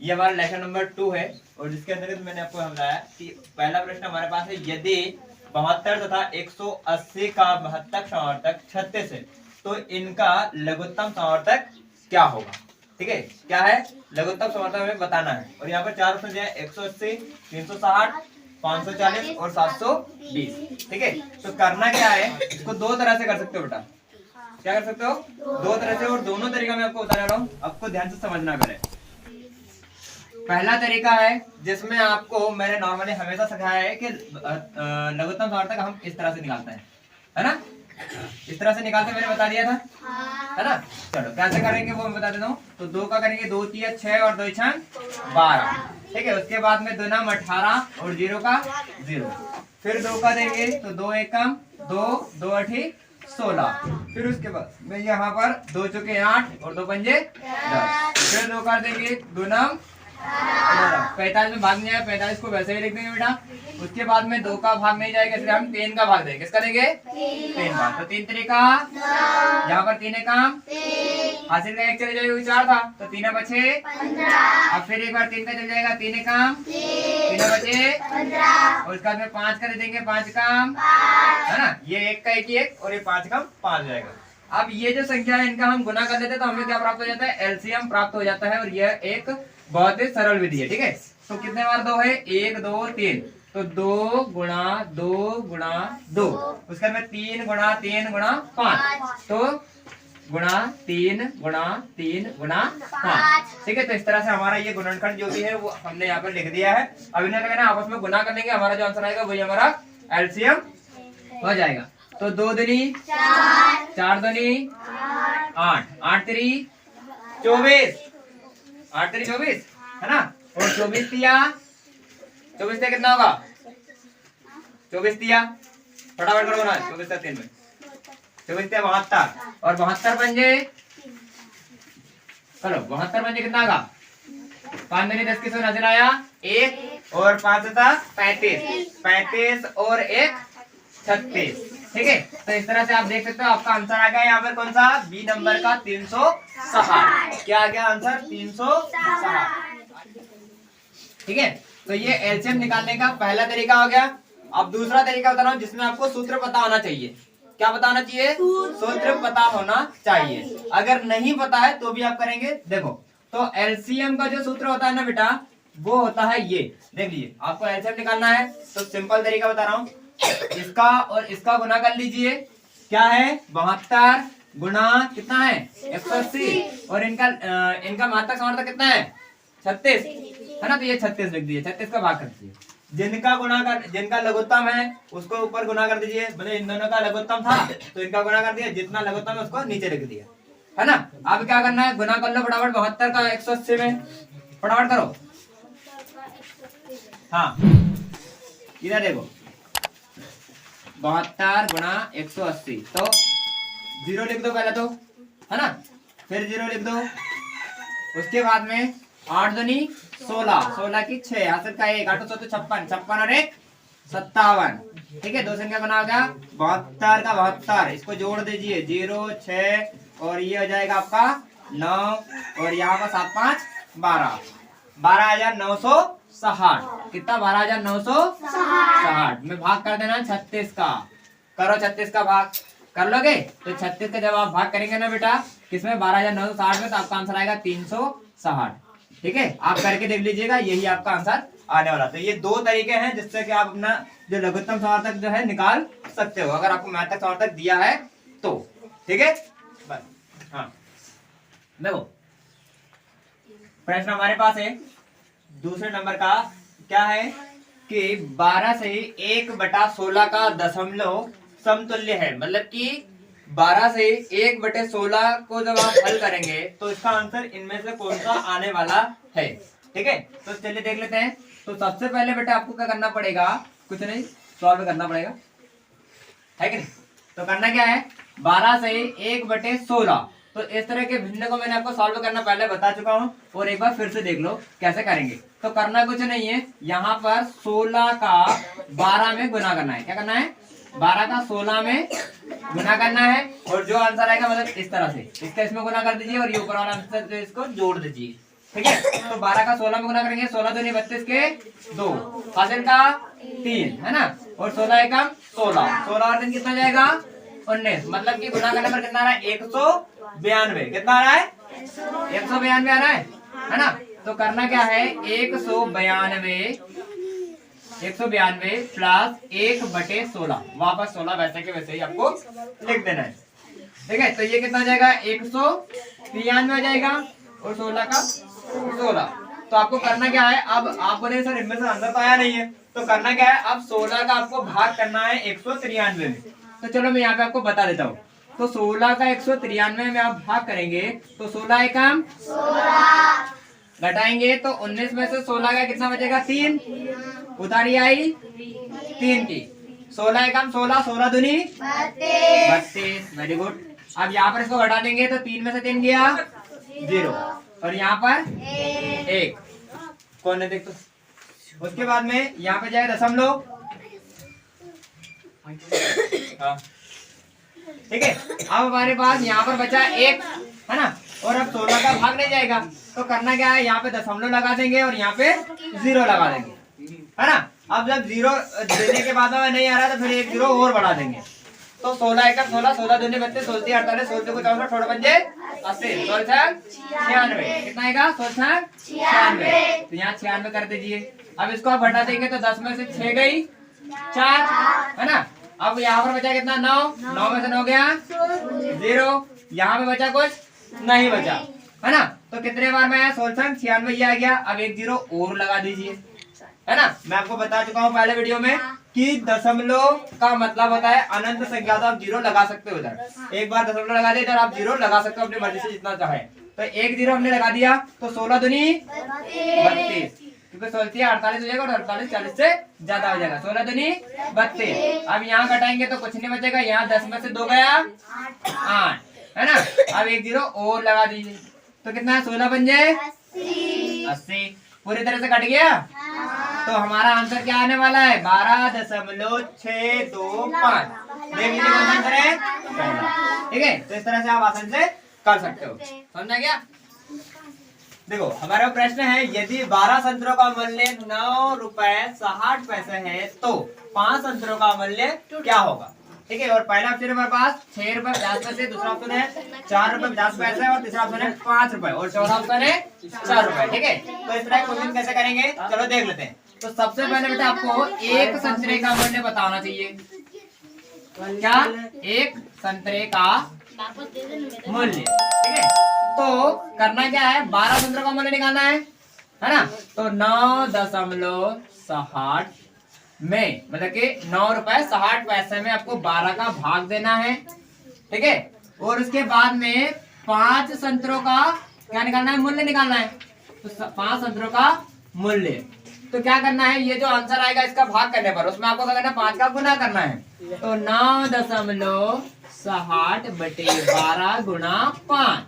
ये हमारा lesson number 2 है और जिसके अंतर्गत मैंने आपको समझाया कि पहला प्रश्न हमारे पास है, यदि 72 तथा 180 का महत्तक समवर्तक 36 है तो इनका लघुत्तम समवर्तक क्या होगा। ठीक है, क्या है लघुत्तम समवर्तक हमें बताना है। और यहाँ पर चार ऑप्शन दिया है, 180, 360, 540 और 720। ठीक है, तो करना क्या है, इसको दो तरह से कर सकते हो बेटा। क्या कर सकते हो, दो तरह से, और दोनों तरीका मैं आपको बता रहा हूँ, आपको ध्यान से समझना पड़े। पहला तरीका है जिसमें आपको मैंने नॉर्मली हमेशा सिखाया है कि लघुत्तम समवर्तक हम इस तरह से निकालते हैं, है ना, इस तरह से निकालते मैंने बता दिया था, है ना। चलो कैसे करेंगे वो मैं बता देता हूँ। तो 2 का करेंगे, 2 3 6 और 2 6 12। ठीक है, उसके बाद में 2 नाम 18 और 0 का 0। फिर 2 का देंगे तो 2 1 कम 2, 2 8 16। फिर उसके बाद में यहाँ पर 2 चौके 8 और 2 पंजे 10। फिर 2 कर देंगे, 2 नाम 45 में भाग नहीं आया, 45 को वैसे ही लिख देंगे बेटा। उसके बाद में 2 का भाग नहीं जाएगा, इसलिए हम 3 का भाग देंगे। किसका देंगे, 3 का। तो 3 तरीका, यहाँ पर 3 काम हासिल का 1 चले जाएगा, 4 था तो 3 बचे 15। अब फिर एक बार 3 का चल जाएगा, 3 काम 3 बचे 15। और उसके बाद में 5 का दे देंगे, 5 काम, है ना। ये 1 का 1 और ये 5 काम 5 जाएगा। अब ये जो संख्या है इनका हम गुना कर देते हैं तो हमें क्या प्राप्त हो जाता है, एलसीएम प्राप्त हो जाता है। और यह एक बहुत ही सरल विधि है। ठीक है, तो कितने बार 2 है, 1 2 3, तो 2 गुणा 2 गुणा 2, उसके बाद में 3 गुणा 3 गुणा 5, तो गुणा 3 गुणा 3 गुणा 5। ठीक है, तो इस तरह से हमारा ये गुणनखंड जो भी है वो हमने यहाँ पर लिख दिया है। अब इन्हें लगना आपस में गुना कर लेंगे, हमारा जो आंसर आएगा वही हमारा एलसीएम हो जाएगा। तो 2 दूनी 4, 4 दूनी 8, 8 3 24, 8 3 24, है ना। और 24 तिया कितना होगा, 24 तिया फटाफट करो ना, 24 का 3 में 24 तिया 72 और 72 पंजे, चलो 72 पंजे कितना होगा, 5 दूनी 10 किसको नजर आया 1 और 5 था 35, 35 और 1 36। ठीक है, तो इस तरह से आप देख सकते हो आपका आंसर आ गया यहाँ पर कौन सा, बी नंबर का 360। क्या आ गया आंसर, 360। ठीक है, तो ये एलसीएम निकालने का पहला तरीका हो गया। अब दूसरा तरीका बता रहा हूँ जिसमें आपको सूत्र पता होना चाहिए। क्या पता होना चाहिए, सूत्र पता होना चाहिए। अगर नहीं पता है तो भी आप करेंगे। देखो, तो एलसीएम का जो सूत्र होता है ना बेटा, वो होता है ये, देख लीजिए। आपको एलसीएम निकालना है तो सिंपल तरीका बता रहा हूँ, इसका और इसका गुना कर लीजिए। क्या है, 72 गुना कितना है 180 और इनका महत्तक समवर्तक कितना है 36, है ना। तो ये 36 लिख दीजिए, 36 का भाग कर दीजिए। जिनका लघुत्तम है उसको ऊपर गुना कर दीजिए, मतलब इन दोनों का लघुत्तम था तो इनका गुना कर दिया, जितना लघुत्तम है उसको नीचे लिख दिया, है ना। अब क्या करना है, गुना कर लो फटाफट 72 का 180 में, फटाफट करो। हाँ, इधर देखो, 72 गुणा 180, तो 0 लिख दो पहले तो, है ना। फिर 0 लिख दो, उसके बाद में 8 दूनी 16, 16 की 6, हासिल का 1, 8 तो 56, 56 और 1 57। ठीक है, दो संख्या बना होगा 72 का 72, इसको जोड़ दीजिए 0 6 और ये हो जाएगा आपका 9 और यहाँ पर 7 5 12, 12,960। कितना, 12,960 में भाग कर देना 36 का। करो 36 का भाग कर लोगे तो 36 का जब आप भाग करेंगे ना बेटा किसमें 12,960 में, तो आपका आंसर आएगा 360। ठीक है, आप करके देख लीजिएगा, यही आपका आंसर आने वाला। तो ये दो तरीके हैं जिससे कि आप अपना जो लघुत्तम समवर्तक जो है निकाल सकते हो, अगर आपको महत्तक समवर्तक दिया है तो। ठीक है, बस। हाँ, देखो प्रश्न हमारे पास है दूसरे नंबर का, क्या है कि 12 से 1/16 का दशमलव समतुल्य है। मतलब कि 12 से 1/16 को जब आप हल करेंगे तो इसका आंसर इनमें से कौन सा आने वाला है। ठीक है, तो चलिए देख लेते हैं। तो सबसे पहले बेटा आपको क्या करना पड़ेगा, कुछ नहीं, सॉल्व करना पड़ेगा, है कि नहीं। तो करना क्या है, 12 से 1/16, तो इस तरह के भिन्न को मैंने आपको सॉल्व करना पहले बता चुका हूं, और एक बार फिर से देख लो कैसे करेंगे। तो करना कुछ नहीं है, यहाँ पर 16 का 12 में गुना करना है। क्या करना है, 12 का 16 में गुना करना है, और जो आंसर आएगा मतलब इस तरह से इसका इसमें गुना कर दीजिए और ये ऊपर वाला आंसर जो इसको जोड़ दीजिए। ठीक है। तो 12 का 16 में गुना करेंगे, 16 दूनी 32 के 2, हासिल का 3 है ना, और 16 एकम 16, 16 और 3 कितना जाएगा 19, मतलब कि गुना करने पर कितना आ रहा है 192, कितना आ रहा है 192 आ रहा है ना। तो करना क्या है 192 प्लस 1/16, वापस 16 वैसे के वैसे ही आपको लिख देना है, ठीक है। तो ये कितना आ जाएगा 193 आ जाएगा, और 16 का 16। तो आपको करना क्या है, अब आप बोले सर इनमें से आंसर तो आया नहीं है, तो करना क्या है, अब 16 का आपको भाग करना है 193 में। तो चलो मैं यहाँ पे आपको बता देता हूँ। तो 16 का 193 में आप भाग करेंगे तो 16 एकम 16, घटाएंगे तो 19 में से 16 का कितना बचेगा 3, उतारी आई 3 की, 16 एकम 16, 16 दूनी 32, वेरी गुड। अब यहाँ पर इसको घटा देंगे तो 3 में से 3 गया 0, और यहाँ पर 1, कौन है देख तो। उसके बाद में यहाँ पे जाएगा दशमलव, हाँ ठीक है। अब हमारे पास यहाँ पर बचा 1 है ना, और अब 16 का भाग नहीं जाएगा, तो करना क्या है, यहाँ पे दशमलव लगा देंगे और यहाँ पे 0 लगा देंगे, है ना। अब जब 0 देने के बाद में नहीं आ रहा तो फिर 1 0 और बढ़ा देंगे। तो 16 एकम 16, 16 दूनी 32, 16 तीन 48, 16 को 64, थोड़ा पंजे 80, 16 96, कितना आएगा 16 96। तो यहाँ 96 कर दीजिए। अब इसको आप घटा देंगे तो 10 में से 6 गई 4, है ना। अब यहाँ पर बचा कितना 9, 9 में से 9 गया 0, यहाँ पे बचा कुछ नहीं बचा, है ना। तो कितने बार में आया 16 96 ये आ गया। अब 1 0 और लगा दीजिए, है ना। मैं आपको बता चुका हूँ पहले वीडियो में कि दशमलव का मतलब होता है अनंत संख्या, तो आप 0 लगा सकते हो इधर, एक बार दशमलव लगा दिया इधर आप 0 लगा सकते हो अपनी मर्जी से जितना चाहे। तो 1 0 हमने लगा दिया, तो 16 दूनी 32, क्योंकि 16 48 हो जाएगा और 48 40 से ज्यादा हो जाएगा, 16 दूनी 32। अब यहाँ घटाएंगे तो कुछ नहीं बचेगा, यहाँ 10 में से 2 गया 8, है ना। अब 1 0 और लगा दीजिए, तो कितना है 16 बन जाए 80, पूरी तरह से कट गया। तो हमारा आंसर क्या आने वाला है 12.625, देख लीजिए कौन सा आंसर है, ठीक है। तो इस तरह से आप आसानी से कर सकते हो, समझा क्या। देखो हमारा प्रश्न है, यदि 12 संतरों का मूल्य 9 रुपए 60 पैसे है तो 5 संतरों का मूल्य क्या होगा, ठीक है। और पहला ऑप्शन हमारे पास 6 रुपए 50 पैसे, दूसरा ऑप्शन है 4 रुपए 50 पैसे, और तीसरा ऑप्शन है 5 रुपए, और चौथा ऑप्शन है 4 रुपए, ठीक है। तो इस तरह क्वेश्चन कैसे करेंगे, चलो देख लेते हैं। तो सबसे पहले बेटा आपको एक संतरे का मूल्य बताना चाहिए, क्या, एक संतरे का मूल्य, ठीक है। तो करना क्या है 12 संतरों का मूल्य निकालना है ना। तो 9.60 में मतलब कि 9 रुपए 60 पैसे में आपको 12 का भाग देना है, ठीक है। और उसके बाद में 5 संतरों का क्या निकालना है, मूल्य निकालना है। तो 5 संतरों का मूल्य, तो क्या करना है, ये जो आंसर आएगा इसका भाग करने पर उसमें आपको क्या करना है 5 का गुना करना है। तो 9.60 बटे 12 गुणा 5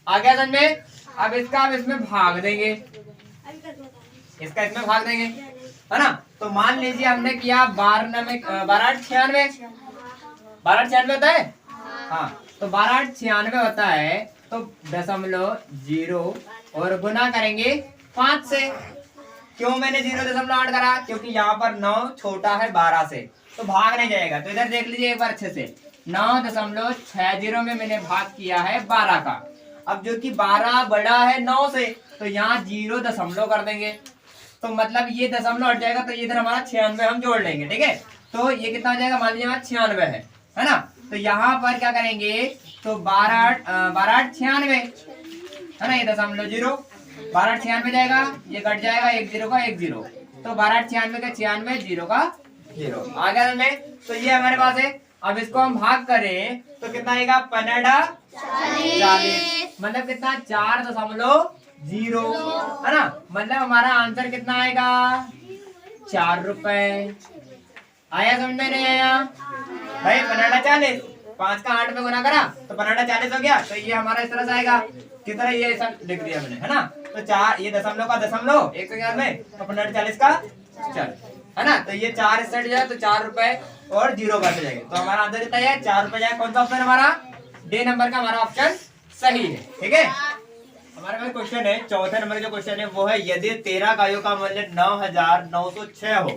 आ गया समझ में। अब इसका इसमें भाग देंगे, इसका इसमें भाग देंगे, है ना। तो मान लीजिए हमने किया 12 में 12 96, 12 96 होता है, हाँ। तो 12 96 होता है, तो 0.0 और गुना करेंगे 5 से। क्यों मैंने 0.8 करा, क्योंकि यहाँ पर 9 छोटा है 12 से, तो भाग नहीं जाएगा। तो इधर देख लीजिए एक बार अच्छे से, 9.60 में मैंने भाग किया है 12 का। अब जो कि 12 बड़ा है 9 से, तो यहाँ 0 कर देंगे, तो मतलब ये दशमलव हट जाएगा, तो इधर हमारा 96 हम जोड़ लेंगे, ठीक है। तो ये कितना हो जाएगा, मान लीजिए हमारा 96 है ना। तो यहाँ पर क्या करेंगे, तो 12 96 है ना, ये 0.0 12 96 जाएगा, ये कट जाएगा 1 0 का 1 0, तो 12 96 का 96 0 का 0 आ गया हमें। तो ये हमारे पास है। अब इसको हम भाग करें तो कितना आएगा 15 40, मतलब कितना 4.0 है ना। मतलब हमारा आंसर कितना आएगा 4 रुपए। आया समझ में नहीं आया भाई। 15 40, 5 का 8 में गुना करा तो 15 40 हो गया। तो ये हमारा इस तरह से आएगा, किस तरह ये ऐसा लिख दिया मैंने, है ना। तो 4 ये दशमलव का दशमलव 111 में, तो 15 40 का 4 है ना। तो ये 4 इस साइड जाए तो 4 रुपए और 0 बच जाएंगे। तो हमारा आंसर कितना है 4 रुपए जाए। कौन सा ऑप्शन हमारा, डी नंबर का हमारा ऑप्शन सही है, ठीक है। हमारे पास क्वेश्चन है, चौथे नंबर का क्वेश्चन है वो है यदि 13 गायों का मूल्य 9,906 हो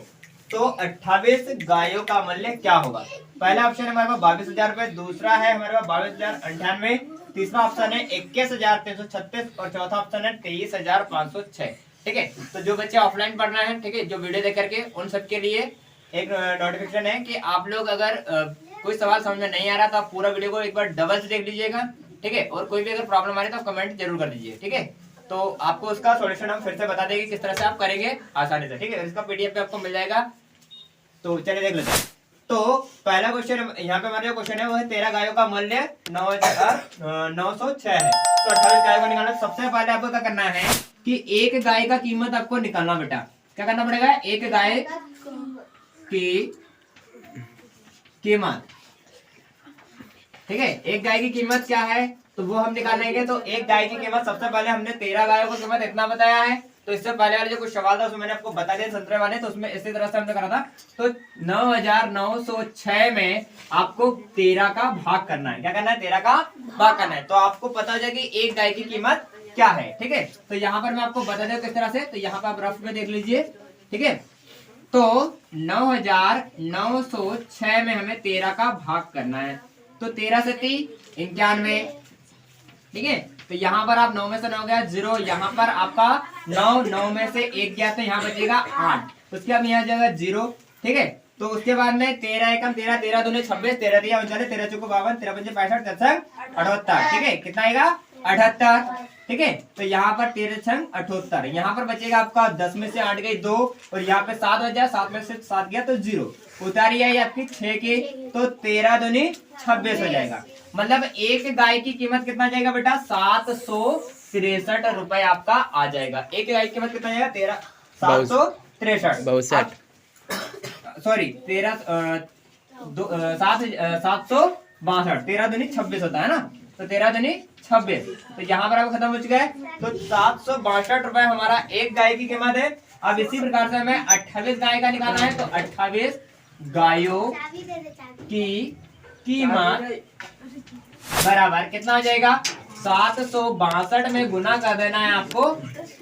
तो 28 गायों का मूल्य क्या होगा। पहला ऑप्शन है हमारे पास 22,000 रुपए, दूसरा है हमारे पास 22,098, तीसरा ऑप्शन है 21,336 और चौथा ऑप्शन है 23,506। ठीक है, तो जो बच्चे ऑफलाइन पढ़ना है, ठीक है, जो वीडियो देख करके, उन सबके लिए एक नोटिफिकेशन है कि आप लोग अगर कोई सवाल समझ में नहीं आ रहा तो आप पूरा वीडियो को एक बार डबल से देख लीजिएगा। ठीक है, और कोई भी अगर प्रॉब्लम आ रही है तो आप कमेंट जरूर कर दीजिए। ठीक है, तो आपको उसका सॉल्यूशन हम फिर से बता देंगे किस तरह से आप करेंगे आसानी से। ठीक है, इसका पीडीएफ पे आपको मिल जाएगा। तो चलिए देख लेते हैं। तो पहला क्वेश्चन यहाँ पे हमारा जो क्वेश्चन है वो है 13 गायों का मूल्य 9,906 है। तो 28 गायों को निकालना, सबसे पहले आपको क्या करना है कि एक गाय का कीमत आपको निकालना बेटा। क्या करना पड़ेगा, एक गाय की कीमत। ठीक है, एक गाय की कीमत क्या है तो वो हम निकालेंगे। तो एक गाय की कीमत, सबसे पहले हमने 13 गायों की कीमत इतना बताया है। तो इससे पहले वाले जो कुछ सवाल था उसमें मैंने आपको बता दिया संतरे वाले, तो उसमें इसी तरह से हमने करा था। तो 9,906 में आपको 13 का भाग करना है। क्या करना है, 13 का भाग करना है। तो आपको पता हो जाएगा कि एक गाय की कीमत क्या है। ठीक है, तो यहाँ पर मैं आपको बता दूं किस तरह से। तो यहाँ पर आप रफ में देख लीजिए। ठीक है, तो 9,906 में हमें 13 का भाग करना है। तो 13 से 91। ठीक है, तो यहाँ पर आप 9 में से 9 गया 0, यहाँ पर आपका 9 में से 1 गया तो यहाँ बचेगा 8, उसके बाद यहाँ जाएगा 0। ठीक है, तो उसके बाद में 13 एकम 13, 13 दूने 26, 13 दिया 39, 13 चौको 52, 13 पंजे 65, 63 78। ठीक है, कितना आएगा 78। ठीक है, तो यहाँ पर 13 छंग 78, यहाँ पर बचेगा आपका 10 में से 8 गई 2, और यहाँ पे 7 बचा, 7 में से 7 गया तो 0, उतारी आई आपकी 6 की, तो 13 दूनी 26 हो जाएगा। मतलब एक गाय की कीमत कितना जाएगा बेटा, 763 रुपए आपका आ जाएगा। एक गाय की कीमत कितना जाएगा, 763, सॉरी 762, 13 दूनी 26 होता है ना, तो 13 दूनी 26, तो यहाँ पर आपको खत्म हो चुका है। तो 762 रुपए हमारा एक गाय की कीमत है। अब इसी प्रकार से हमें 28 गाय का निकालना है। तो 28 गायों की कीमत बराबर कितना हो जाएगा, 762 में गुना कर देना है आपको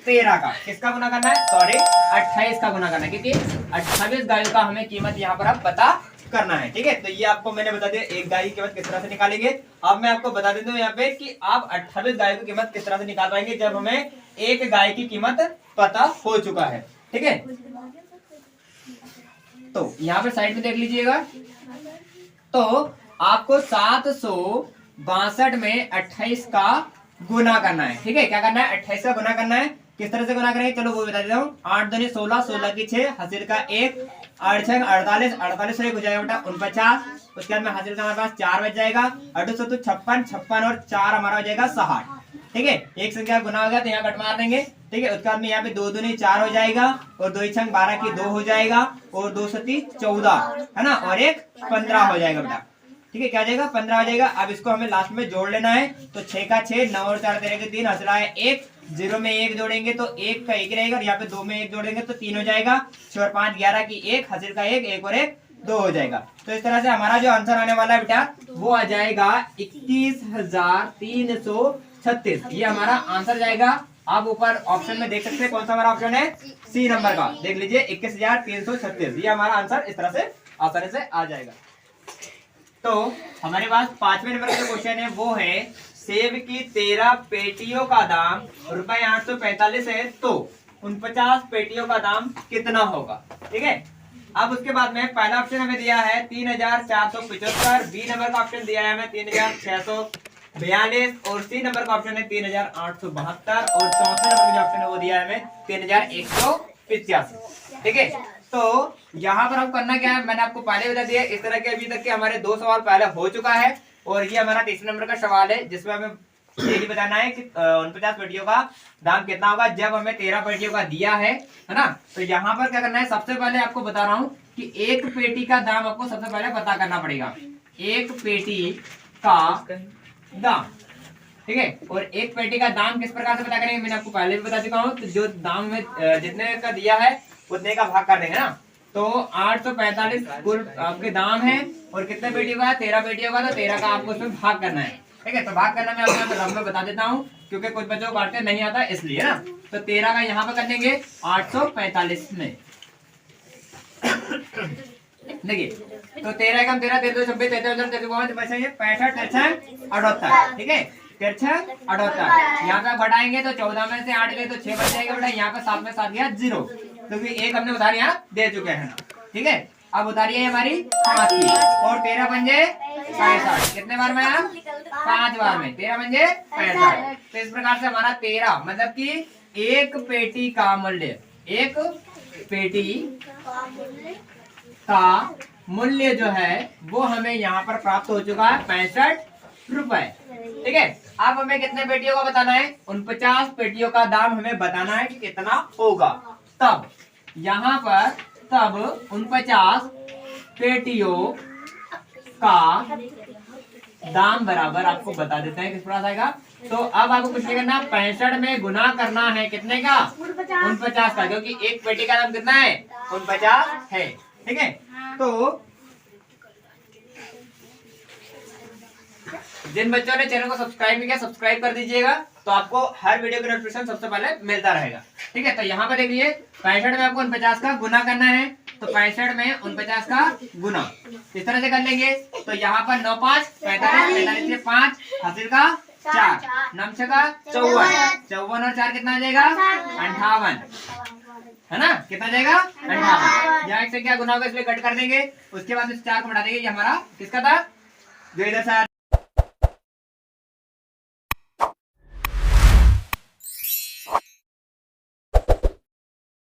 13 का। किसका गुना करना है, सॉरी 28 का गुना करना है, क्योंकि 28 गायों का हमें कीमत यहाँ पर आप पता करना है। ठीक है, तो ये आपको मैंने बता दिया एक गाय की कीमत किस तरह से निकालेंगे। अब मैं आपको बता देता हूँ यहाँ पे कि आप 28 गायों की कीमत किस तरह से निकाल पाएंगे जब हमें एक गाय की कीमत पता हो चुका है। ठीक है, तो यहाँ पे साइड में देख लीजिएगा। तो आपको 762 में 28 का गुना करना है। ठीक है, क्या करना है, 28 का गुना करना है। किस तरह से गुना करेंगे, चलो वो बता देता हूँ। 8 दूनी 16, 16 की 6, हासिल का 1, 8 6 48, 48 से 1 हो जाएगा बेटा 49। उसके बाद में हासिल का हमारे पास 4 बच जाएगा, 8 7 56, 56 और 4 हमारा हो जाएगा 60। ठीक है, एक संख्या गुना हो गया तो यहाँ कट मार देंगे। ठीक है, उसके बाद में यहाँ पे 2 दूनी 4 हो जाएगा, और 2 छंग 12 की 2 हो जाएगा, और 2 सती 14 है ना, और 1 15 हो जाएगा बेटा। ठीक है, क्या हो जाएगा 15 हो जाएगा। अब इसको हमें लास्ट में जोड़ लेना है। तो 6 का 6, 9 और 4 13 के 3, हंसला है 1, 0 में 1 जोड़ेंगे तो 1 का 1 रहेगा, और यहाँ पे 2 में 1 जोड़ेंगे तो 3 हो जाएगा, 6 और 5 11 की 1, हासिल का 1, 1 और 1 2 हो जाएगा। तो इस तरह से हमारा जो आंसर आने वाला है बेटा वो आ जाएगा 21,336। ये हमारा आंसर जाएगा। आप ऊपर ऑप्शन में देख सकते हैं कौन सा हमारा ऑप्शन है, सी नंबर का, देख लीजिए 21,336। ये हमारा आंसर इस तरह से आसानी से आ जाएगा। तो हमारे पास 5वें नंबर का जो क्वेश्चन है वो है सेब की 13 पेटियों का दाम ₹845 है, तो 49 पेटियों का दाम कितना होगा। ठीक है, अब उसके बाद में पहला ऑप्शन हमें दिया है 3,475, बी नंबर का ऑप्शन दिया है हमें 3,642, और सी नंबर का ऑप्शन है 3,872, और चौथा नंबर का ऑप्शन है वो दिया है हमें 3,185। ठीक है, तो यहाँ पर हम करना क्या है, मैंने आपको पहले बता दिया। इस तरह के अभी तक के हमारे 2 सवाल पहले हो चुका है, और ये हमारा तीसरे नंबर का सवाल है जिसमें हमें यही बताना है कि 49 पेटियों का दाम कितना होगा जब हमें 13 पेटियों का दिया है ना। तो यहाँ पर क्या करना है, सबसे पहले आपको बता रहा हूँ कि एक पेटी का दाम आपको सबसे पहले पता करना पड़ेगा, एक पेटी का दाम। ठीक है, और एक पेटी का दाम किस प्रकार से पता करेंगे, मैंने आपको पहले भी बता चुका हूँ। तो जो दाम में जितने का दिया है उतने का भाग कर देंगे ना। तो 845 कुल आपके दाम है, और कितने पेटियों का है, 13 पेटियों का, तो 13 का आपको उसमें भाग करना है। ठीक है, तो भाग करना मैं आपको रफ में बता देता हूँ क्योंकि कुछ बच्चों को काटते नहीं आता इसलिए ना। तो 13 का यहाँ पे कर देंगे 845 में। देखिए तो 13 कम 13 13 26 63 65 68, ठीक है 63 68। यहाँ पे बढ़ाएंगे तो 14 में से 8 गए तो 6 बच जाएगा बेटा। यहाँ पे 7 में 7 गया 0, क्योंकि एक हमने उधार यहाँ दे चुके हैं, ठीक है। अब उधारी हमारी 5 की और 13 पंजे 65। कितने बार में आप 5 बार में 13 पंजे 65। तो इस प्रकार से हमारा 13 मतलब कि एक पेटी का मूल्य, एक पेटी का मूल्य जो है वो हमें यहाँ पर प्राप्त हो चुका है 65 रुपए, ठीक है। अब हमें कितने पेटियों का बताना है, 49 पेटियों का दाम हमें बताना है कि कितना होगा। तब यहाँ पर तब 49 पेटियों का दाम बराबर आपको बता देते हैं किस प्रकार आएगा। तो अब आपको कुछ नहीं करना, 65 में गुना करना है कितने का, 49 का, क्योंकि एक पेटी का दाम कितना है 49 है, ठीक है। तो जिन बच्चों ने चैनल को सब्सक्राइब नहीं किया सब्सक्राइब कर दीजिएगा, तो आपको हर वीडियो का नोटिफिकेशन सबसे पहले मिलता रहेगा, ठीक है। तो यहाँ पर देखिए 65 में आपको 49 का गुना करना है, तो 65 में 49 का गुना इस तरह से कर लेंगे। तो यहाँ पर 9 5 45, 45 से 5 हासिल का 4, 9 6 का 54, 54 और 4 कितना आ जाएगा 58, है ना, कितना जाएगा 58। यहाँ से क्या गुना होगा इसलिए कट कर देंगे, उसके बाद इस 4 को बढ़ा देंगे। ये हमारा किसका था जो इधर से